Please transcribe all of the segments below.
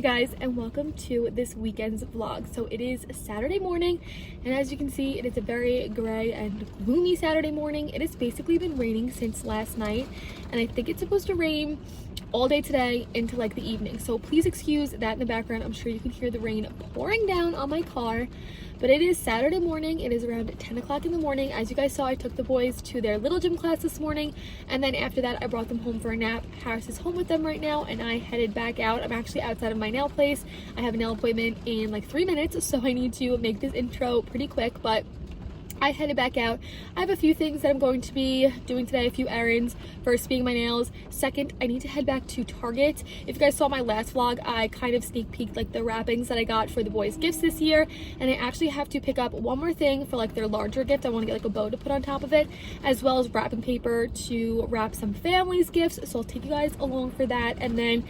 Hi guys, and welcome to this weekend's vlog. So it is Saturday morning, and as you can see, it is a very gray and gloomy Saturday morning. It has basically been raining since last night, and I think it's supposed to rain all day today into like the evening. So please excuse that in the background. I'm sure you can hear the rain pouring down on my car. But it is Saturday morning. It is around 10 o'clock in the morning. As you guys saw, I took the boys to their little gym class this morning, and then after that I brought them home for a nap. Harris is home with them right now, and I headed back out. I'm actually outside of my nail place. I have a nail appointment in like 3 minutes, so I need to make this intro pretty quick, but I headed back out. I have a few things that I'm going to be doing today, a few errands. First being my nails. Second, I need to head back to Target. If you guys saw my last vlog, I kind of sneak peeked like the wrappings that I got for the boys' gifts this year, and I actually have to pick up one more thing for like their larger gift. I want to get like a bow to put on top of it, as well as wrapping paper to wrap some family's gifts. So I'll take you guys along for that, and then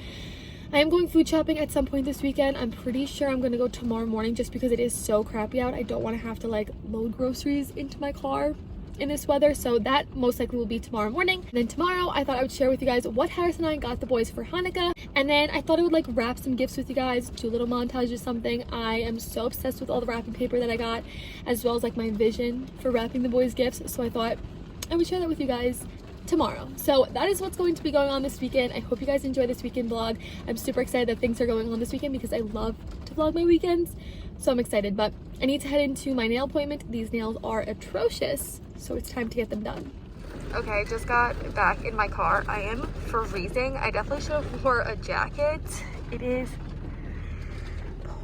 I am going food shopping at some point this weekend. I'm pretty sure I'm gonna go tomorrow morning just because it is so crappy out. I don't want to have to like load groceries into my car in this weather, so that most likely will be tomorrow morning. And then tomorrow I thought I would share with you guys what Harris and I got the boys for Hanukkah, and then I thought I would like wrap some gifts with you guys, do a little montage or something. I am so obsessed with all the wrapping paper that I got, as well as like my vision for wrapping the boys' gifts, so I thought I would share that with you guys tomorrow. So that is what's going to be going on this weekend. I hope you guys enjoy this weekend vlog. I'm super excited that things are going on this weekend because I love to vlog my weekends, so I'm excited. But I need to head into my nail appointment. These nails are atrocious, so it's time to get them done. Okay, I just got back in my car. I am freezing. I definitely should have wore a jacket. It is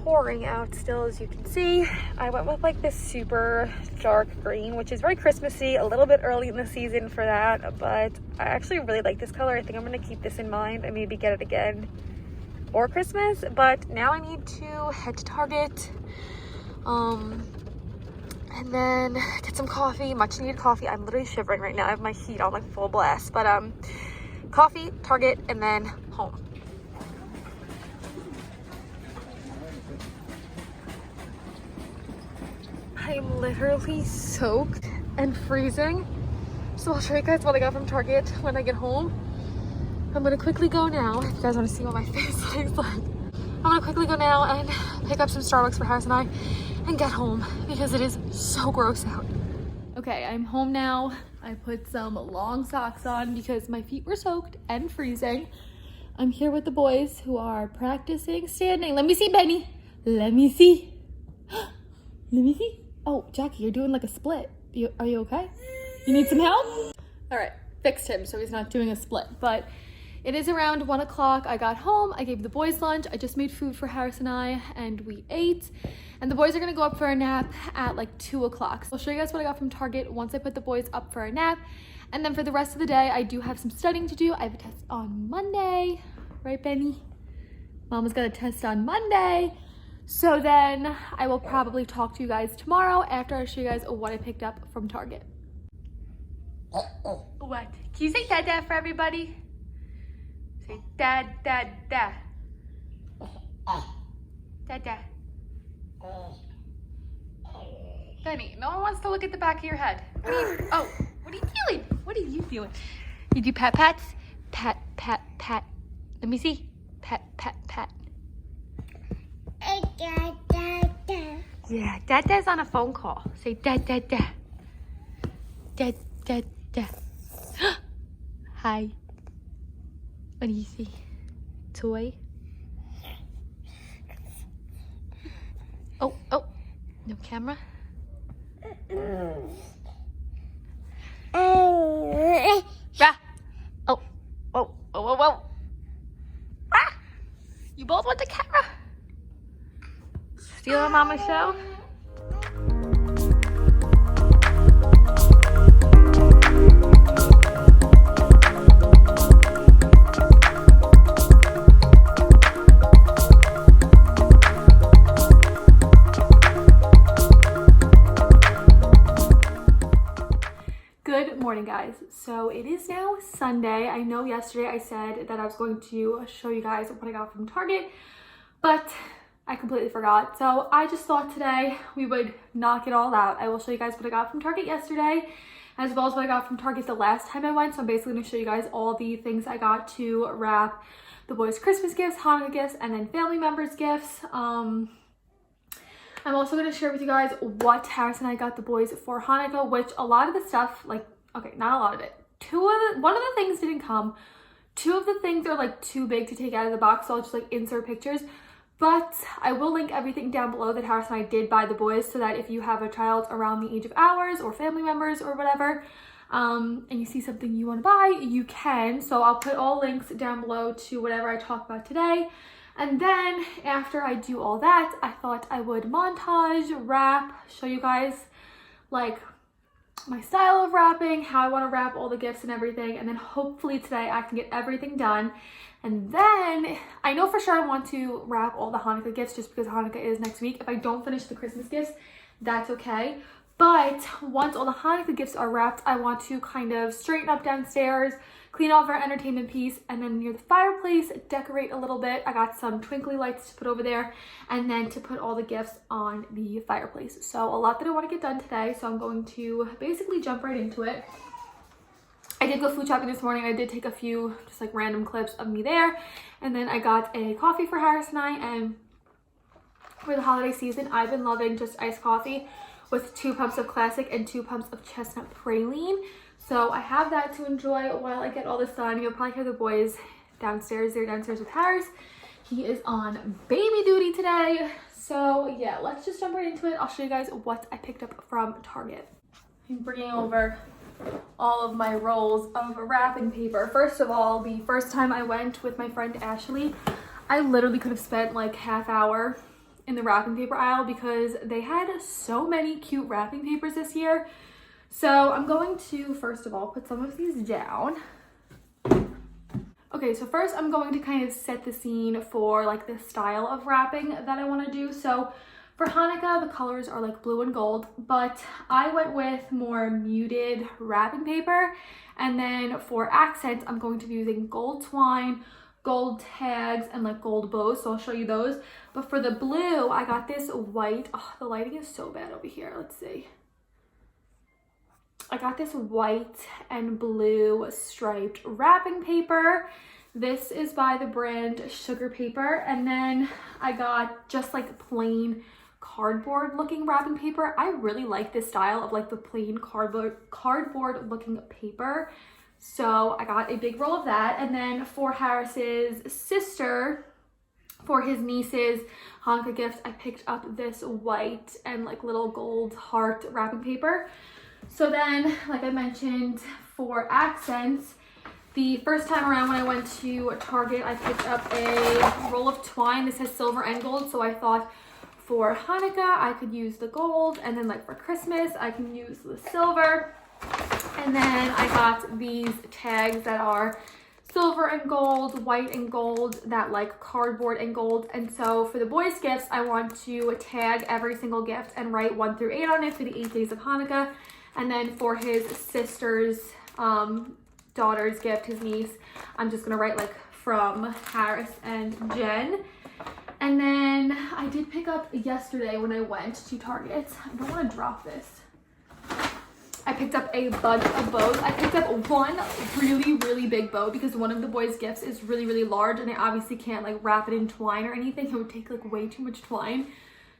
pouring out still, as you can see. I went with like this super dark green, which is very Christmassy, a little bit early in the season for that, but I actually really like this color. I think I'm gonna keep this in mind and maybe get it again for Christmas. But now I need to head to Target and then get some coffee, much needed coffee. I'm literally shivering right now. I have my heat on like full blast, but coffee, Target, and then home. I'm literally soaked and freezing, so I'll show you guys what I got from Target when I get home. I'm gonna quickly go now. If you guys want to see what my face looks like, I'm gonna quickly go now and pick up some Starbucks for Harris and I and get home because it is so gross out. Okay, I'm home now. I put some long socks on because my feet were soaked and freezing. I'm here with the boys who are practicing standing. Let me see, Benny. Let me see. Let me see. Oh, Jackie, you're doing like a split. Are you okay? You need some help? All right, fixed him so he's not doing a split. But it is around 1 o'clock. I got home, I gave the boys lunch. I just made food for Harris and I, and we ate. And the boys are gonna go up for a nap at like 2 o'clock. So I'll show you guys what I got from Target once I put the boys up for a nap. And then for the rest of the day, I do have some studying to do. I have a test on Monday. Right, Benny? Mama's got a test on Monday. So then I will probably talk to you guys tomorrow after I show you guys what I picked up from Target. What? Can you say dad for everybody? Say dad. Dad. Benny, no one wants to look at the back of your head. What are you doing? What are you doing? You do pat pats? Pat. Let me see. Pat. Yeah, Dada's on a phone call. Say dad. Dad. Hi. What do you see? Toy? Oh, no camera? Rah. Oh. Ah! You both want the camera? Stealing Mama's show? Good morning, guys. So it is now Sunday. I know yesterday I said that I was going to show you guys what I got from Target, but I completely forgot. So I just thought today we would knock it all out. I will show you guys what I got from Target yesterday, as well as what I got from Target the last time I went. So I'm basically going to show you guys all the things I got to wrap the boys' Christmas gifts, Hanukkah gifts, and then family members' gifts. I'm also going to share with you guys what Harris and I got the boys for Hanukkah, which a lot of the stuff, like, okay, not a lot of it. One of the things didn't come. Two of the things are like too big to take out of the box, so I'll just like insert pictures. But I will link everything down below that Harris and I did buy the boys, so that if you have a child around the age of ours or family members or whatever, and you see something you want to buy, you can. So I'll put all links down below to whatever I talk about today. And then after I do all that, I thought I would montage, wrap, show you guys like my style of wrapping, how I want to wrap all the gifts and everything. And then hopefully today I can get everything done. And then I know for sure I want to wrap all the Hanukkah gifts just because Hanukkah is next week. If I don't finish the Christmas gifts, that's okay. But once all the Hanukkah gifts are wrapped, I want to kind of straighten up downstairs, clean off our entertainment piece, and then near the fireplace, decorate a little bit. I got some twinkly lights to put over there, and then to put all the gifts on the fireplace. So a lot that I want to get done today, so I'm going to basically jump right into it. I did go food shopping this morning. I did take a few just like random clips of me there, and then I got a coffee for Harris and I, and for the holiday season, I've been loving just iced coffee with 2 pumps of classic and 2 pumps of chestnut praline. So I have that to enjoy while I get all this done. You'll probably hear the boys downstairs. They're downstairs with Harris. He is on baby duty today. So yeah, let's just jump right into it. I'll show you guys what I picked up from Target. I'm bringing over all of my rolls of wrapping paper. First of all, the first time I went with my friend Ashley, I literally could have spent like half hour in the wrapping paper aisle because they had so many cute wrapping papers this year. So I'm going to, first of all, put some of these down. Okay, so first I'm going to kind of set the scene for like the style of wrapping that I want to do. So for Hanukkah, the colors are like blue and gold, but I went with more muted wrapping paper. And then for accents, I'm going to be using gold twine, gold tags, and like gold bows, so I'll show you those. But for the blue, I got this white, oh, the lighting is so bad over here, let's see. I got this white and blue striped wrapping paper. This is by the brand Sugar Paper. And then I got just like plain cardboard looking wrapping paper. I really like this style of like the plain cardboard looking paper. So I got a big roll of that. And then for Harris's sister, for his niece's Hanukkah gift, I picked up this white and like little gold heart wrapping paper. So then, like I mentioned, for accents, the first time around when I went to Target, I picked up a roll of twine. This has silver and gold, so I thought for Hanukkah, I could use the gold, and then like for Christmas, I can use the silver. And then I got these tags that are silver and gold, white and gold, that like cardboard and gold. And so for the boys' gifts, I want to tag every single gift and write 1 through 8 on it for the 8 days of Hanukkah. And then for his sister's daughter's gift, his niece, I'm just gonna write like from Harris and Jen. And then I did pick up yesterday when I went to Target. I don't want to drop this. I picked up a bunch of bows. I picked up one really big bow because one of the boys' gifts is really large, and I obviously can't like wrap it in twine or anything. It would take like way too much twine.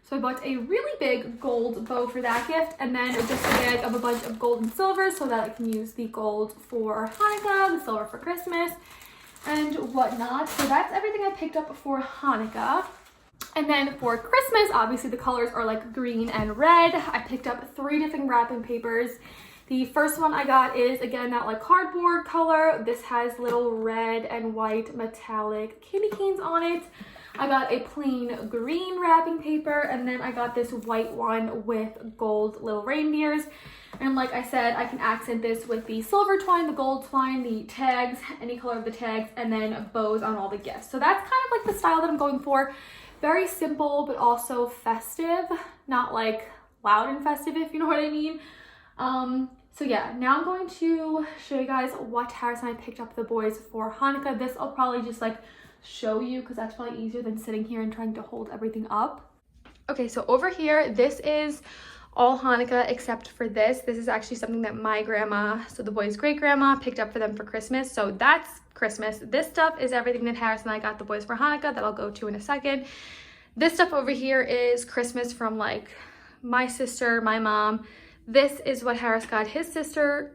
So I bought a really big gold bow for that gift, and then just a bag of a bunch of gold and silver so that I can use the gold for Hanukkah, the silver for Christmas, and whatnot. So that's everything I picked up for Hanukkah. And then for Christmas, obviously the colors are like green and red. I picked up 3 different wrapping papers. The first one I got is, again, that like cardboard color. This has little red and white metallic candy canes on it. I got a plain green wrapping paper, and then I got this white one with gold little reindeers. And like I said, I can accent this with the silver twine, the gold twine, the tags, any color of the tags, and then bows on all the gifts. So that's kind of like the style that I'm going for. Very simple, but also festive. Not like loud and festive, if you know what I mean. So yeah, now I'm going to show you guys what Harris and I picked up the boys for Hanukkah. This I'll probably just like show you because that's probably easier than sitting here and trying to hold everything up. Okay, so over here, this is all Hanukkah except for this. This is actually something that my grandma, so the boys' great grandma, picked up for them for Christmas. So that's Christmas. This stuff is everything that Harris and I got the boys for Hanukkah that I'll go to in a second. This stuff over here is Christmas from like my sister, my mom. This is what Harris got his sister,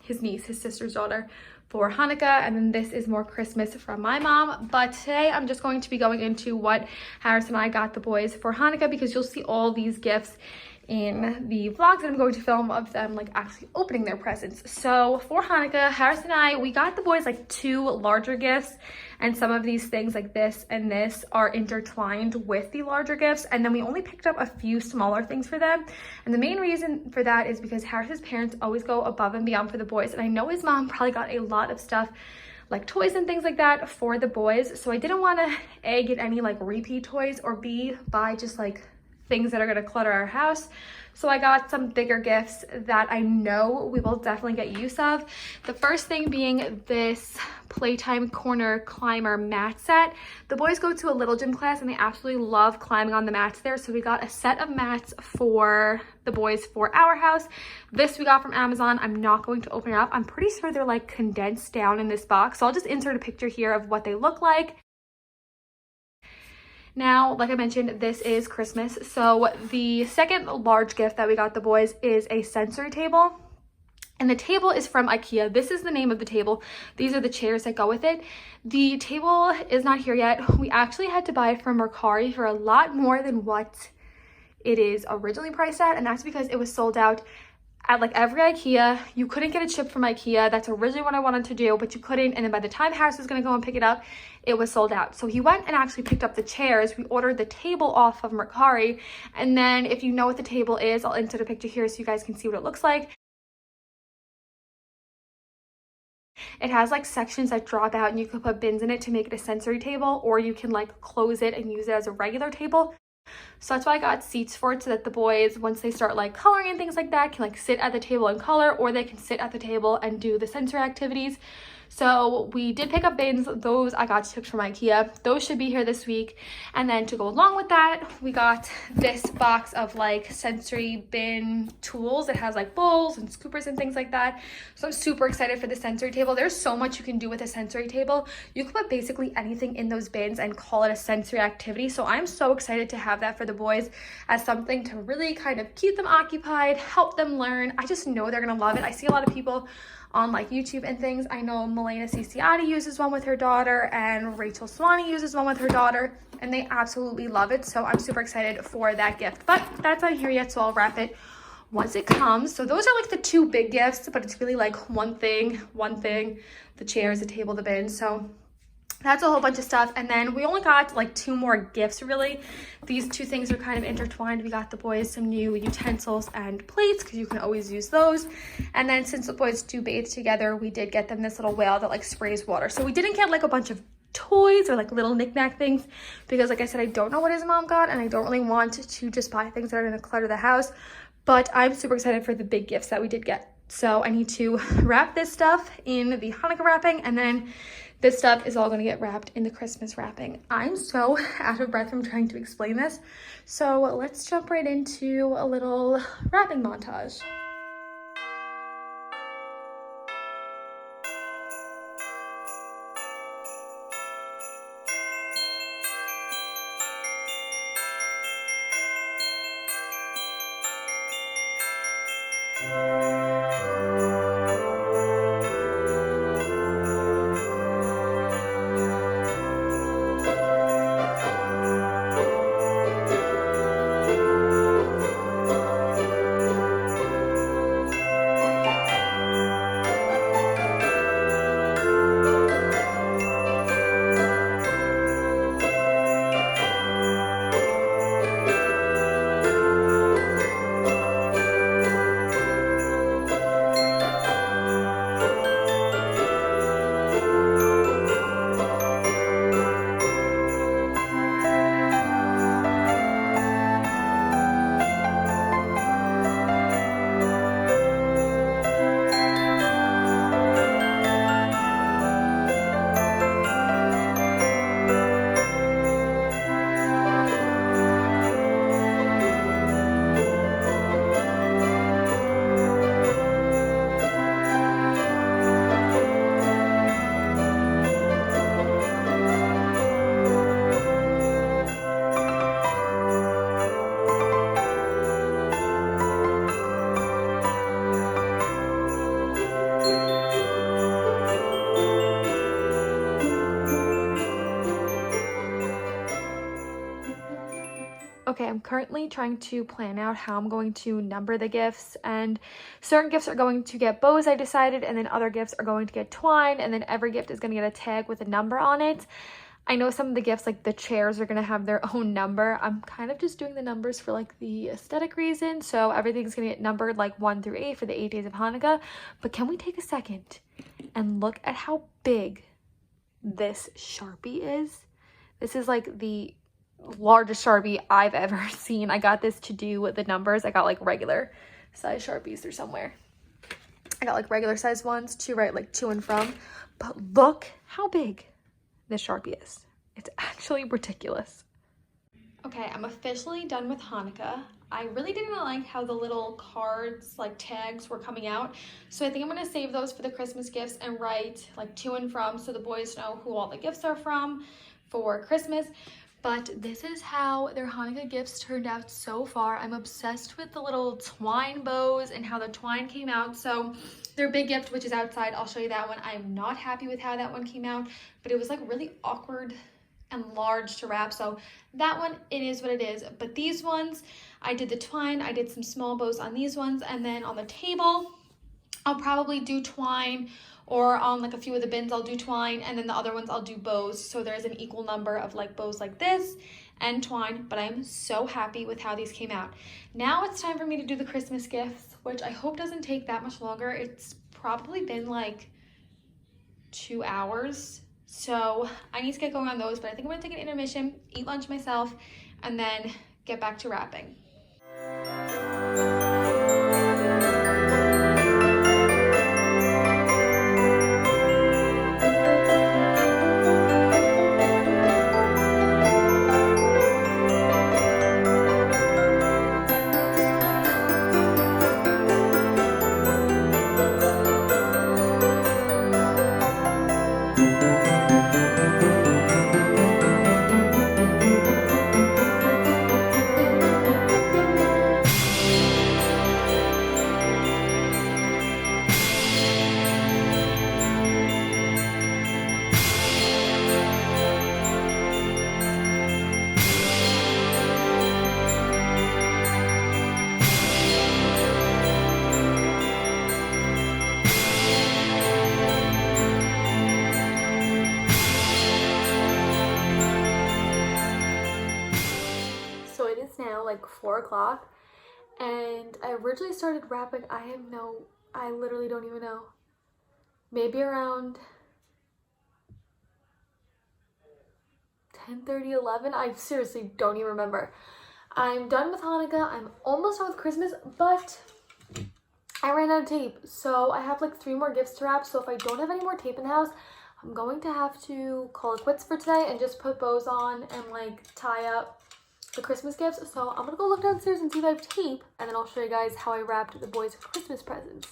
his niece, his sister's daughter, for Hanukkah. And then this is more Christmas from my mom. But today I'm just going to be going into what Harris and I got the boys for Hanukkah, because you'll see all these gifts in the vlogs that I'm going to film of them like actually opening their presents. So for Hanukkah, Harris and I, we got the boys like 2 larger gifts, and some of these things like this and this are intertwined with the larger gifts, and then we only picked up a few smaller things for them. And the main reason for that is because Harris's parents always go above and beyond for the boys, and I know his mom probably got a lot of stuff like toys and things like that for the boys, so I didn't want to A, get any like repeat toys, or B, buy just like things that are going to clutter our house. So I got some bigger gifts that I know we will definitely get use of. The first thing being this Playtime Corner Climber mat set. The boys go to a little gym class and they absolutely love climbing on the mats there. So we got a set of mats for the boys for our house. This we got from Amazon. I'm not going to open it up. I'm pretty sure they're like condensed down in this box. So I'll just insert a picture here of what they look like. Now, like I mentioned, this is Christmas. So the second large gift that we got the boys is a sensory table. And the table is from IKEA. This is the name of the table. These are the chairs that go with it. The table is not here yet. We actually had to buy it from Mercari for a lot more than what it is originally priced at. And that's because it was sold out at like every IKEA. You couldn't get it shipped from IKEA. That's originally what I wanted to do, but you couldn't. And then by the time Harris was going to go and pick it up, it was sold out. So he went and actually picked up the chairs. We ordered the table off of Mercari. And then if you know what the table is, I'll insert a picture here so you guys can see what it looks like. It has like sections that drop out and you can put bins in it to make it a sensory table, or you can like close it and use it as a regular table. So that's why I got seats for it, so that the boys, once they start like coloring and things like that, can like sit at the table and color, or they can sit at the table and do the sensory activities. So we did pick up bins. Those I got shipped from IKEA. Those should be here this week. And then to go along with that, we got this box of like sensory bin tools. It has like bowls and scoopers and things like that. So I'm super excited for the sensory table. There's so much you can do with a sensory table. You can put basically anything in those bins and call it a sensory activity. So I'm so excited to have that for the boys as something to really kind of keep them occupied, help them learn. I just know they're gonna love it. I see a lot of people on like YouTube and things. I know Milena Ciciotti uses one with her daughter, and Rachel Swanee uses one with her daughter, and they absolutely love it. So I'm super excited for that gift, but that's not here yet, so I'll wrap it once it comes. So those are like the 2 big gifts, but it's really like one thing, the chairs, the table, the bin. So that's a whole bunch of stuff. And then we only got like 2 more gifts really. These 2 things are kind of intertwined. We got the boys some new utensils and plates, because you can always use those. And then since the boys do bathe together, we did get them this little whale that like sprays water. So we didn't get like a bunch of toys or like little knickknack things, because like I said, I don't know what his mom got, and I don't really want to just buy things that are going to clutter the house. But I'm super excited for the big gifts that we did get. So I need to wrap this stuff in the Hanukkah wrapping, and then this stuff is all going to get wrapped in the Christmas wrapping. I'm so out of breath from trying to explain this. So let's jump right into a little wrapping montage. Okay, I'm currently trying to plan out how I'm going to number the gifts, and certain gifts are going to get bows, I decided, and then other gifts are going to get twine, and then every gift is going to get a tag with a number on it. I know some of the gifts, like the chairs, are going to have their own number. I'm kind of just doing the numbers for like the aesthetic reason, so everything's going to get numbered like 1 through 8 for the 8 days of Hanukkah. But can we take a second and look at how big this Sharpie is? This is like the largest Sharpie I've ever seen. I got this to do the numbers. I got like regular size Sharpies through somewhere. I got like regular size ones to write like to and from. But look how big this Sharpie is. It's actually ridiculous. Okay, I'm officially done with Hanukkah. I really didn't like how the little cards, like tags, were coming out. So I think I'm gonna save those for the Christmas gifts and write like to and from so the boys know who all the gifts are from for Christmas. But this is how their Hanukkah gifts turned out so far. I'm obsessed with the little twine bows and how the twine came out. So their big gift, which is outside, I'll show you that one. I'm not happy with how that one came out, but it was like really awkward and large to wrap. So that one, it is what it is. But these ones, I did the twine. I did some small bows on these ones. And then on the table, I'll probably do twine, or on like a few of the bins I'll do twine, and then the other ones I'll do bows. So there's an equal number of like bows like this and twine, but I'm so happy with how these came out. Now it's time for me to do the Christmas gifts, which I hope doesn't take that much longer. It's probably been like 2 hours. So I need to get going on those, but I think I'm gonna take an intermission, eat lunch myself, and then get back to wrapping. Now like 4 o'clock, and I originally started wrapping, I literally don't even know, maybe around 10:30, 11. I seriously don't even remember. I'm done with Hanukkah. I'm almost done with Christmas, but I ran out of tape, so I have like 3 more gifts to wrap. So if I don't have any more tape in the house, I'm going to have to call it quits for today and just put bows on and like tie up the Christmas gifts. So I'm gonna go look downstairs and see if I have tape, and then I'll show you guys how I wrapped the boys' Christmas presents.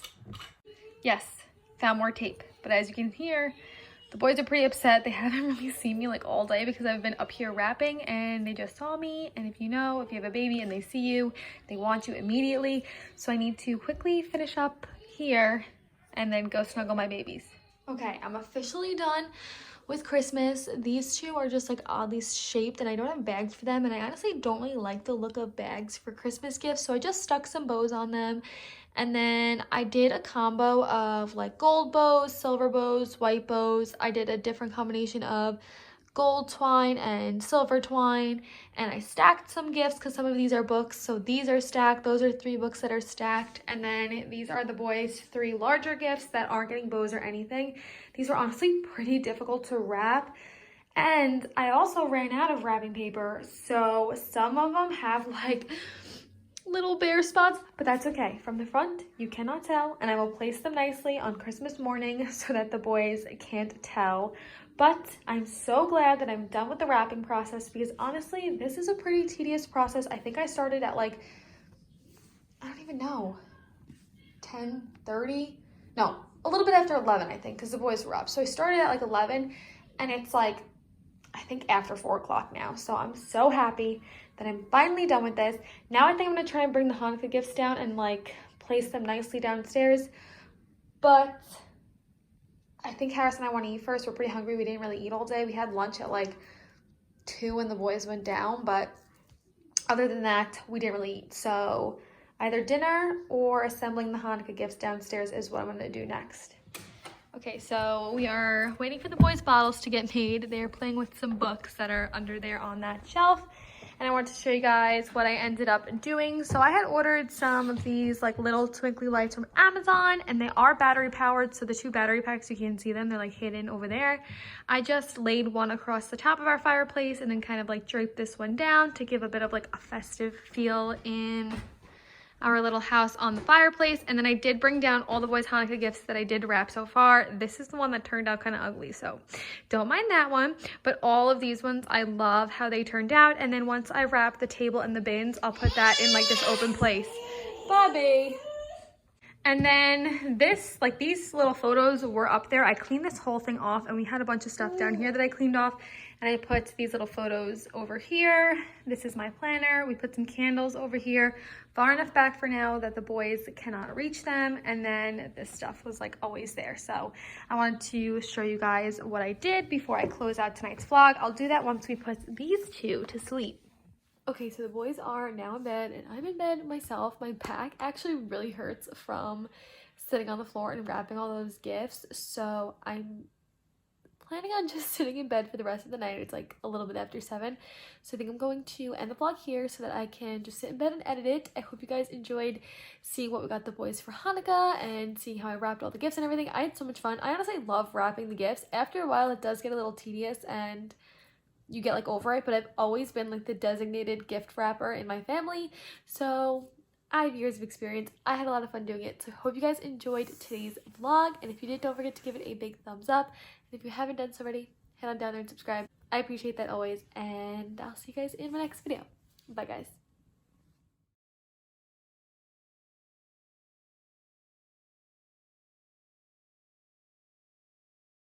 Yes, found more tape, but as you can hear, the boys are pretty upset. They haven't really seen me like all day because I've been up here wrapping, and they just saw me. And if you have a baby and they see you, they want you immediately. So I need to quickly finish up here and then go snuggle my babies. Okay, I'm officially done with Christmas. These 2 are just like oddly shaped, and I don't have bags for them, and I honestly don't really like the look of bags for Christmas gifts, so I just stuck some bows on them. And then I did a combo of like gold bows, silver bows, white bows. I did a different combination of gold twine and silver twine, and I stacked some gifts because some of these are books. So these are stacked. Those are 3 books that are stacked, and then these are the boys' 3 larger gifts that aren't getting bows or anything. These were honestly pretty difficult to wrap, and I also ran out of wrapping paper, so some of them have like little bare spots, but that's okay. From the front, you cannot tell, and I will place them nicely on Christmas morning so that the boys can't tell. But I'm so glad that I'm done with the wrapping process, because honestly, this is a pretty tedious process. I think I started at like, I don't even know, 10:30? No, a little bit after 11, I think, because the boys were up. So I started at like 11, and it's like, I think after 4 o'clock now. So I'm so happy that I'm finally done with this. Now I think I'm gonna try and bring the Hanukkah gifts down and like place them nicely downstairs. But I think Harris and I want to eat first. We're pretty hungry. We didn't really eat all day. We had lunch at like 2 when the boys went down, but other than that, we didn't really eat. So either dinner or assembling the Hanukkah gifts downstairs is what I'm gonna do next. Okay, so we are waiting for the boys' bottles to get made. They're playing with some books that are under there on that shelf. And I wanted to show you guys what I ended up doing. So I had ordered some of these like little twinkly lights from Amazon, and they are battery powered. So the 2 battery packs, you can't see them, they're like hidden over there. I just laid one across the top of our fireplace and then kind of like draped this one down to give a bit of like a festive feel in our little house on the fireplace. And then I did bring down all the boys' Hanukkah gifts that I did wrap so far. This is the one that turned out kind of ugly, so don't mind that one. But all of these ones, I love how they turned out. And then once I wrap the table and the bins, I'll put that in like this open place. Bobby. And then this, like these little photos were up there. I cleaned this whole thing off, and we had a bunch of stuff down here that I cleaned off. And I put these little photos over here. This is my planner. We put some candles over here, far enough back for now that the boys cannot reach them. And then this stuff was like always there. So I wanted to show you guys what I did before I close out tonight's vlog. I'll do that once we put these 2 to sleep. Okay, so the boys are now in bed and I'm in bed myself. My back actually really hurts from sitting on the floor and wrapping all those gifts. So I'm planning on just sitting in bed for the rest of the night. It's like a little bit after 7. So I think I'm going to end the vlog here so that I can just sit in bed and edit it. I hope you guys enjoyed seeing what we got the boys for Hanukkah and seeing how I wrapped all the gifts and everything. I had so much fun. I honestly love wrapping the gifts. After a while, it does get a little tedious and you get like over it, but I've always been like the designated gift wrapper in my family, so I have years of experience. I had a lot of fun doing it, so I hope you guys enjoyed today's vlog, and if you did, don't forget to give it a big thumbs up, and if you haven't done so already, head on down there and subscribe. I appreciate that always, and I'll see you guys in my next video. Bye guys.